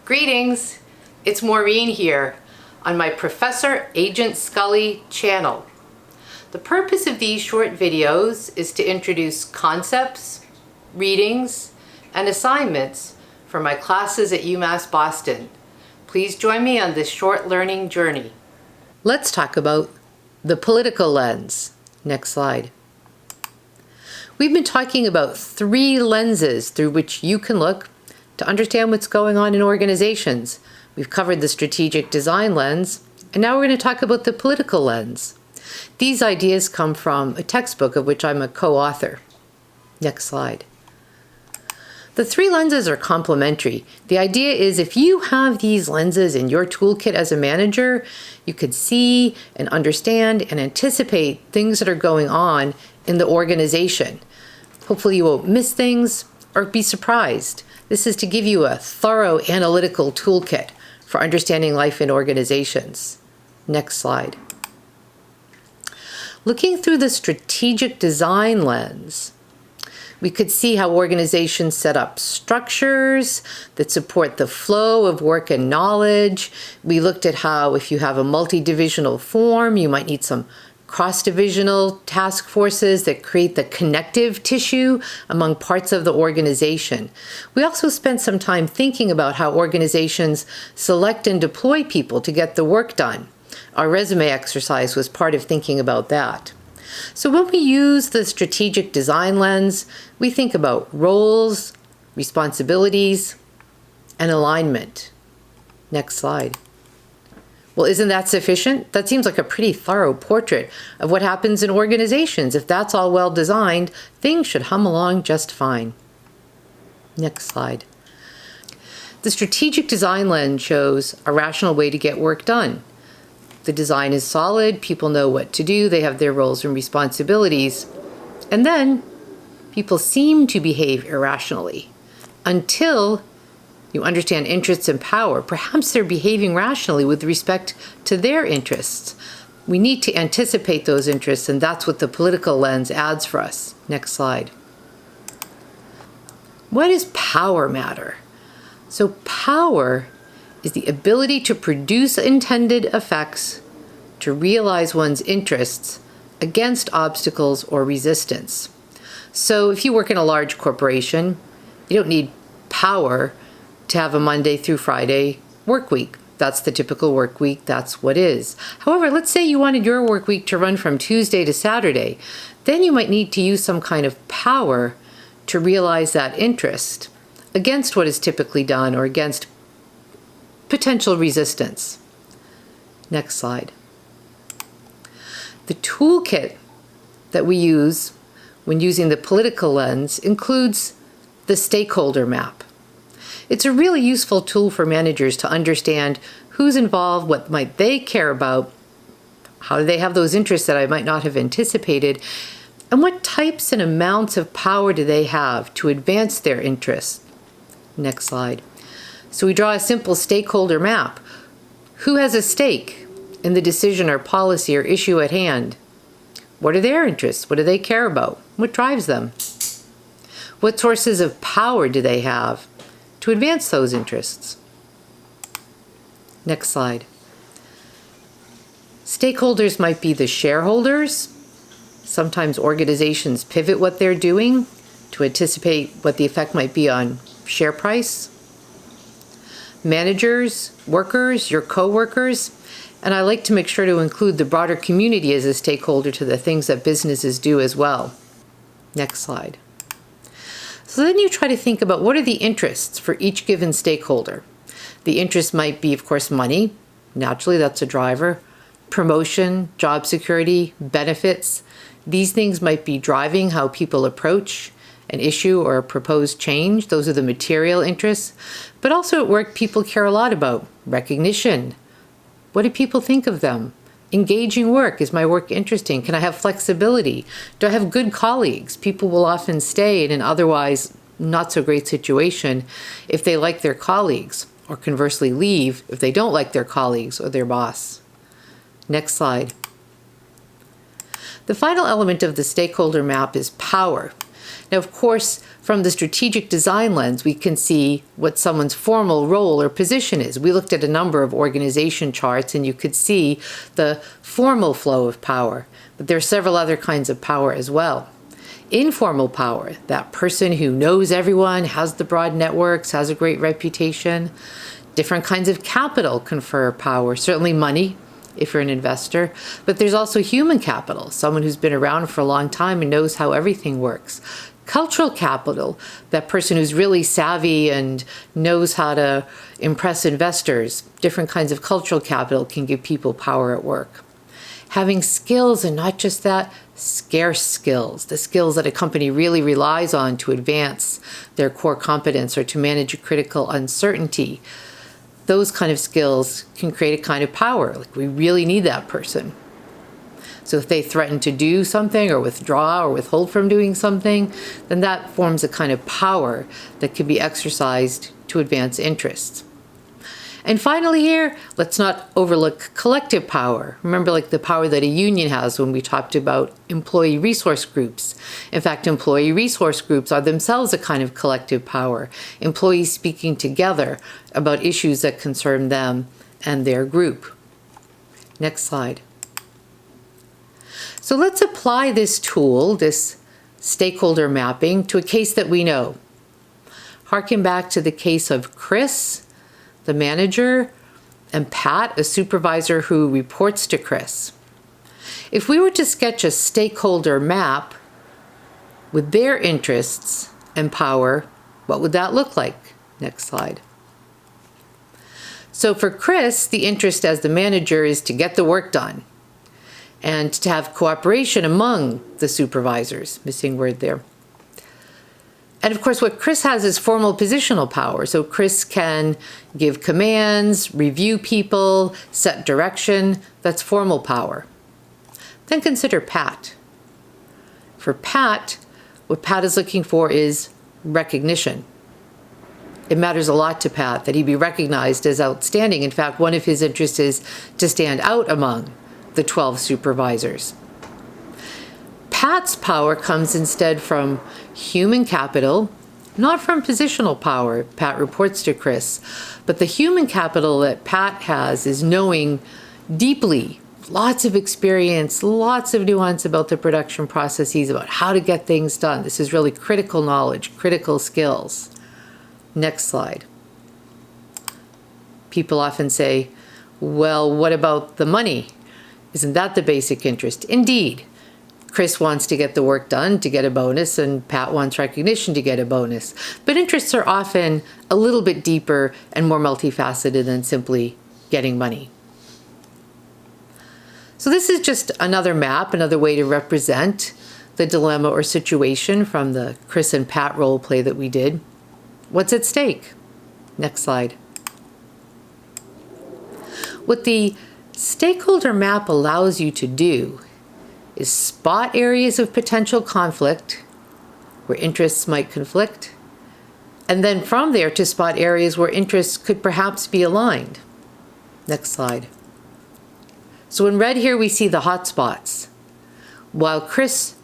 Greetings, it's Maureen here on my Professor Agent Scully channel. The purpose of these short videos is to introduce concepts, readings, and assignments for my classes at UMass Boston. Please join me on this short learning journey. Let's talk about the political lens. Next slide. We've been talking about 3 lenses through which you can look to understand what's going on in organizations. We've covered the strategic design lens, and now we're going to talk about the political lens. These ideas come from a textbook of which I'm a co-author. Next slide. The 3 lenses are complementary. The idea is if you have these lenses in your toolkit as a manager, you could see and understand and anticipate things that are going on in the organization. Hopefully you won't miss things or be surprised. This is to give you a thorough analytical toolkit for understanding life in organizations. Next slide. Looking through the strategic design lens, we could see how organizations set up structures that support the flow of work and knowledge. We looked at how if you have a multi-divisional form, you might need some cross-divisional task forces that create the connective tissue among parts of the organization. We also spent some time thinking about how organizations select and deploy people to get the work done. Our resume exercise was part of thinking about that. So when we use the strategic design lens, we think about roles, responsibilities, and alignment. Next slide. Well, isn't that sufficient? That seems like a pretty thorough portrait of what happens in organizations. If that's all well designed, things should hum along just fine. Next slide. The strategic design lens shows a rational way to get work done. The design is solid, people know what to do, they have their roles and responsibilities, and then people seem to behave irrationally until you understand interests and power. Perhaps they're behaving rationally with respect to their interests. We need to anticipate those interests, and that's what the political lens adds for us. Next slide. Why does power matter? So power is the ability to produce intended effects, to realize one's interests against obstacles or resistance. So if you work in a large corporation, you don't need power to have a Monday through Friday work week. That's the typical work week. That's what is. However, let's say you wanted your work week to run from Tuesday to Saturday. Then you might need to use some kind of power to realize that interest against what is typically done or against potential resistance. Next slide. The toolkit that we use when using the political lens includes the stakeholder map. It's a really useful tool for managers to understand who's involved, what might they care about, how do they have those interests that I might not have anticipated, and what types and amounts of power do they have to advance their interests. Next slide. So we draw a simple stakeholder map. Who has a stake in the decision or policy or issue at hand? What are their interests? What do they care about? What drives them? What sources of power do they have to advance those interests? Next slide. Stakeholders might be the shareholders. Sometimes organizations pivot what they're doing to anticipate what the effect might be on share price. Managers, workers, your co-workers, and I like to make sure to include the broader community as a stakeholder to the things that businesses do as well. Next slide. So then you try to think about what are the interests for each given stakeholder. The interest might be, of course, money. Naturally, that's a driver. Promotion, job security, benefits. These things might be driving how people approach an issue or a proposed change. Those are the material interests. But also at work, people care a lot about recognition. What do people think of them? Engaging work. Is my work interesting? Can I have flexibility? Do I have good colleagues? People will often stay in an otherwise not so great situation if they like their colleagues, or conversely leave if they don't like their colleagues or their boss. Next slide. The final element of the stakeholder map is power. Now, of course, from the strategic design lens, we can see what someone's formal role or position is. We looked at a number of organization charts, and you could see the formal flow of power. But there are several other kinds of power as well. Informal power, that person who knows everyone, has the broad networks, has a great reputation. Different kinds of capital confer power, certainly money, if you're an investor, but there's also human capital, someone who's been around for a long time and knows how everything works. Cultural capital, that person who's really savvy and knows how to impress investors. Different kinds of cultural capital can give people power at work. Having skills, and not just that, scarce skills, the skills that a company really relies on to advance their core competence or to manage a critical uncertainty. Those kind of skills can create a kind of power. Like, we really need that person. So if they threaten to do something or withdraw or withhold from doing something, then that forms a kind of power that can be exercised to advance interests. And finally here, let's not overlook collective power. Remember, like the power that a union has when we talked about employee resource groups. In fact, employee resource groups are themselves a kind of collective power. Employees speaking together about issues that concern them and their group. Next slide. So let's apply this tool, this stakeholder mapping, to a case that we know. Harken back to the case of Chris, the manager, and Pat, a supervisor who reports to Chris. If we were to sketch a stakeholder map with their interests and power, what would that look like? Next slide. So for Chris, the interest as the manager is to get the work done and to have cooperation among the supervisors. Missing word there. And of course, what Chris has is formal positional power. So Chris can give commands, review people, set direction. That's formal power. Then consider Pat. For Pat, what Pat is looking for is recognition. It matters a lot to Pat that he be recognized as outstanding. In fact, one of his interests is to stand out among the 12 supervisors. Pat's power comes instead from human capital, not from positional power. Pat reports to Chris, but the human capital that Pat has is knowing deeply, lots of experience, lots of nuance about the production processes, about how to get things done. This is really critical knowledge, critical skills. Next slide. People often say, well, what about the money? Isn't that the basic interest? Indeed. Chris wants to get the work done to get a bonus, and Pat wants recognition to get a bonus. But interests are often a little bit deeper and more multifaceted than simply getting money. So this is just another map, another way to represent the dilemma or situation from the Chris and Pat role play that we did. What's at stake? Next slide. What the stakeholder map allows you to do is spot areas of potential conflict where interests might conflict, and then from there to spot areas where interests could perhaps be aligned. Next slide. So in red here we see the hot spots. While Chris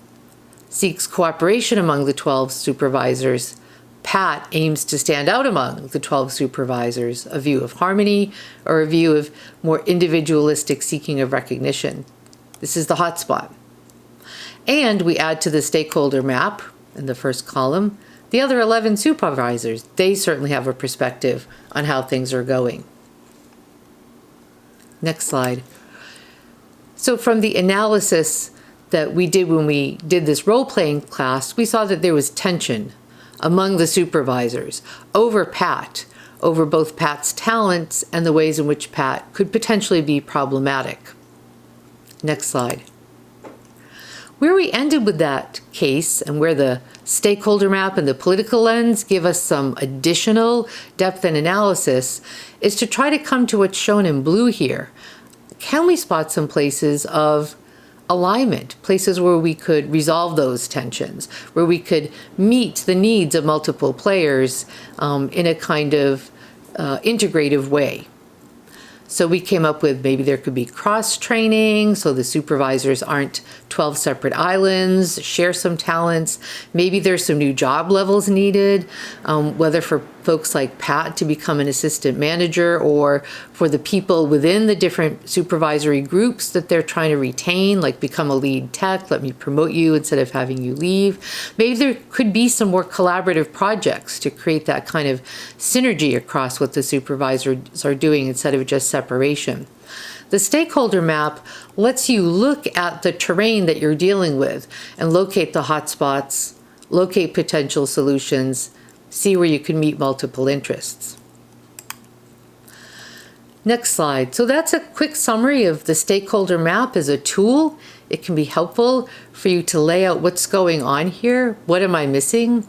seeks cooperation among the 12 supervisors, Pat aims to stand out among the 12 supervisors, a view of harmony or a view of more individualistic seeking of recognition. This is the hot spot. And we add to the stakeholder map in the first column the other 11 supervisors. They certainly have a perspective on how things are going. Next slide. So from the analysis that we did when we did this role-playing class, we saw that there was tension among the supervisors over Pat, over both Pat's talents and the ways in which Pat could potentially be problematic. Next slide. Where we ended with that case and where the stakeholder map and the political lens give us some additional depth and analysis is to try to come to what's shown in blue here. Can we spot some places of alignment, places where we could resolve those tensions, where we could meet the needs of multiple players in a kind of integrative way? So we came up with maybe there could be cross-training, so the supervisors aren't 12 separate islands, share some talents. Maybe there's some new job levels needed, whether for folks like Pat to become an assistant manager or for the people within the different supervisory groups that they're trying to retain, like become a lead tech, let me promote you instead of having you leave. Maybe there could be some more collaborative projects to create that kind of synergy across what the supervisors are doing instead of just separation. The stakeholder map lets you look at the terrain that you're dealing with and locate the hotspots, locate potential solutions, see where you can meet multiple interests. Next slide. So that's a quick summary of the stakeholder map as a tool. It can be helpful for you to lay out what's going on here. What am I missing?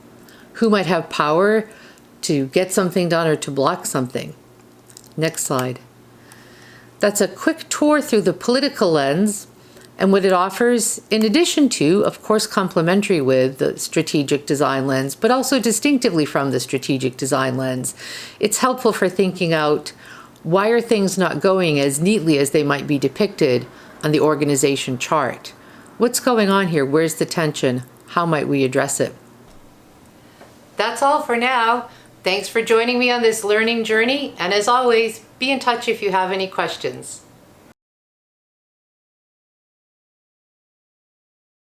Who might have power to get something done or to block something? Next slide. That's a quick tour through the political lens and what it offers, in addition to, of course, complementary with the strategic design lens, but also distinctively from the strategic design lens. It's helpful for thinking out, why are things not going as neatly as they might be depicted on the organization chart? What's going on here? Where's the tension? How might we address it? That's all for now. Thanks for joining me on this learning journey. And as always, be in touch if you have any questions.